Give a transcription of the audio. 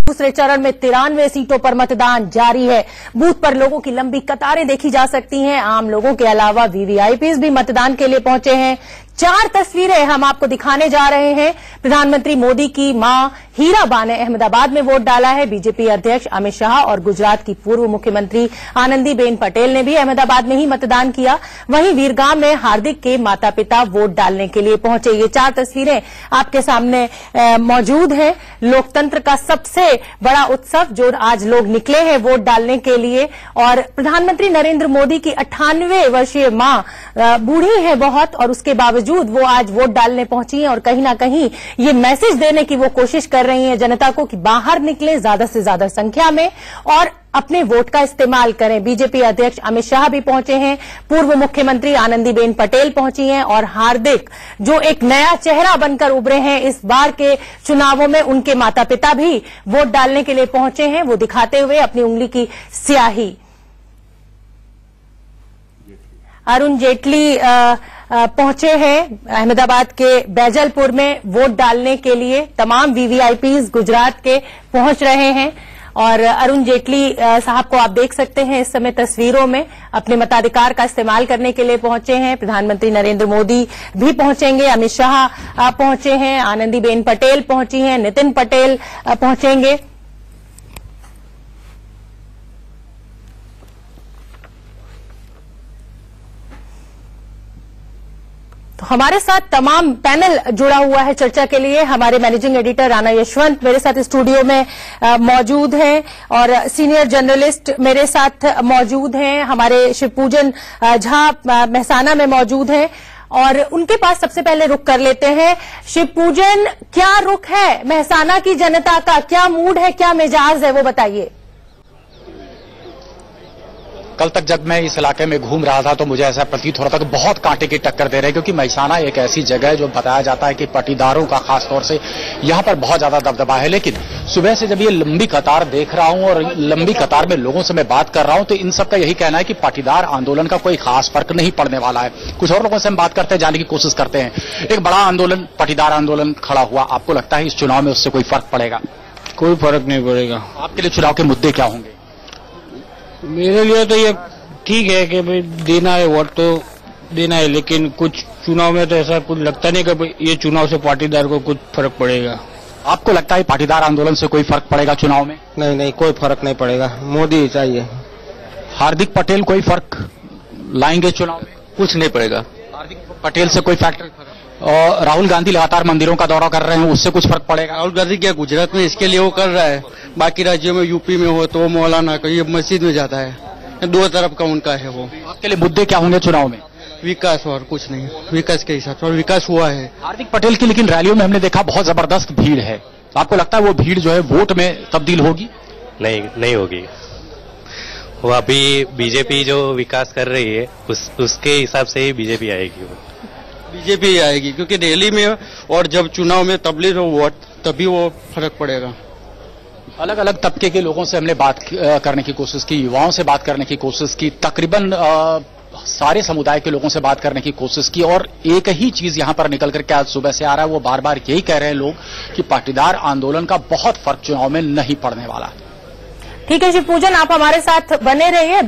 दूसरे चरण में 93 सीटों पर मतदान जारी है। बूथ पर लोगों की लंबी कतारें देखी जा सकती हैं। आम लोगों के अलावा वीवीआईपीज भी मतदान के लिए पहुंचे हैं। 4 तस्वीरें हम आपको दिखाने जा रहे हैं। प्रधानमंत्री मोदी की मां हीराबा ने अहमदाबाद में वोट डाला है। बीजेपी अध्यक्ष अमित शाह और गुजरात की पूर्व मुख्यमंत्री आनंदीबेन पटेल ने भी अहमदाबाद में ही मतदान किया। वहीं वीरगाम में हार्दिक के माता पिता वोट डालने के लिए पहुंचे। ये 4 तस्वीरें आपके सामने मौजूद हैं। लोकतंत्र का सबसे बड़ा उत्सव जो आज लोग निकले हैं वोट डालने के लिए। और प्रधानमंत्री नरेंद्र मोदी की 98 वर्षीय मां बूढ़ी है बहुत, और उसके बावजूद वो आज वोट डालने पहुंची हैं और कहीं ना कहीं ये मैसेज देने की वो कोशिश कर रही हैं जनता को कि बाहर निकले ज्यादा से ज्यादा संख्या में और अपने वोट का इस्तेमाल करें। बीजेपी अध्यक्ष अमित शाह भी पहुंचे हैं, पूर्व मुख्यमंत्री आनंदीबेन पटेल पहुंची हैं और हार्दिक जो एक नया चेहरा बनकर उभरे हैं इस बार के चुनावों में, उनके माता पिता भी वोट डालने के लिए पहुंचे हैं, वो दिखाते हुए अपनी उंगली की स्याही। अरुण जेटली पहुंचे हैं अहमदाबाद के बैजलपुर में वोट डालने के लिए। तमाम वीवीआईपीज गुजरात के पहुंच रहे हैं और अरुण जेटली साहब को आप देख सकते हैं इस समय तस्वीरों में, अपने मताधिकार का इस्तेमाल करने के लिए पहुंचे हैं। प्रधानमंत्री नरेंद्र मोदी भी पहुंचेंगे, अमित शाह पहुंचे हैं, आनंदीबेन पटेल पहुंची हैं, नितिन पटेल पहुंचेंगे। तो हमारे साथ तमाम पैनल जुड़ा हुआ है चर्चा के लिए। हमारे मैनेजिंग एडिटर राणा यशवंत मेरे साथ स्टूडियो में मौजूद हैं और सीनियर जर्नलिस्ट मेरे साथ मौजूद हैं। हमारे शिवपूजन झा मेहसाना में मौजूद हैं और उनके पास सबसे पहले रुख कर लेते हैं। शिवपूजन, क्या रुख है मेहसाना की जनता का, क्या मूड है, क्या मिजाज है, वो बताइए। कल तक जब मैं इस इलाके में घूम रहा था तो मुझे ऐसा प्रतीत हो रहा था कि बहुत कांटे की टक्कर दे रहे हैं, क्योंकि मेहसाना एक ऐसी जगह है जो बताया जाता है कि पाटीदारों का खासतौर से यहाँ पर बहुत ज्यादा दबदबा है। लेकिन सुबह से जब ये लंबी कतार देख रहा हूँ और लंबी कतार में लोगों से मैं बात कर रहा हूँ तो इन सबका यही कहना है कि पाटीदार आंदोलन का कोई खास फर्क नहीं पड़ने वाला है। कुछ और लोगों से हम बात करते हैं, जानने की कोशिश करते हैं। एक बड़ा आंदोलन, पाटीदार आंदोलन खड़ा हुआ, आपको लगता है इस चुनाव में उससे कोई फर्क पड़ेगा? कोई फर्क नहीं पड़ेगा। आपके लिए चुनाव के मुद्दे क्या होंगे? मेरे लिए तो ये ठीक है कि भाई देना है वोट तो देना है, लेकिन कुछ चुनाव में तो ऐसा कुछ लगता नहीं कि ये चुनाव से पाटीदार को कुछ फर्क पड़ेगा। आपको लगता है पाटीदार आंदोलन से कोई फर्क पड़ेगा चुनाव में? नहीं, कोई फर्क नहीं पड़ेगा, मोदी ही चाहिए। हार्दिक पटेल कोई फर्क लाएंगे चुनाव में? कुछ नहीं पड़ेगा। हार्दिक पटेल से कोई फैक्टर? और राहुल गांधी लगातार मंदिरों का दौरा कर रहे हैं, उससे कुछ फर्क पड़ेगा? राहुल गांधी क्या गुजरात में इसके लिए वो कर रहा है, बाकी राज्यों में यूपी में हो तो वो मौलाना का, ये मस्जिद में जाता है, 2 तरफ का उनका है। वो आपके लिए मुद्दे क्या होंगे चुनाव में? विकास और कुछ नहीं, विकास के हिसाब से, और विकास हुआ है। हार्दिक पटेल की लेकिन रैलियों में हमने देखा बहुत जबरदस्त भीड़ है। आपको लगता है वो भीड़ जो है वोट में तब्दील होगी? नहीं होगी। वो अभी बीजेपी जो विकास कर रही है उसके हिसाब से ही बीजेपी आएगी। वो बीजेपी आएगी क्योंकि दिल्ली में और जब चुनाव में तब्दील हो वोट तभी वो फर्क पड़ेगा। अलग अलग तबके के लोगों से हमने बात करने की कोशिश की, युवाओं से बात करने की कोशिश की, तकरीबन सारे समुदाय के लोगों से बात करने की कोशिश की, और एक ही चीज यहां पर निकल करके आज सुबह से आ रहा है। वो बार बार यही कह रहे हैं लोग कि पाटीदार आंदोलन का बहुत फर्क चुनाव में नहीं पड़ने वाला। ठीक है शिवपूजन, आप हमारे साथ बने रहिए।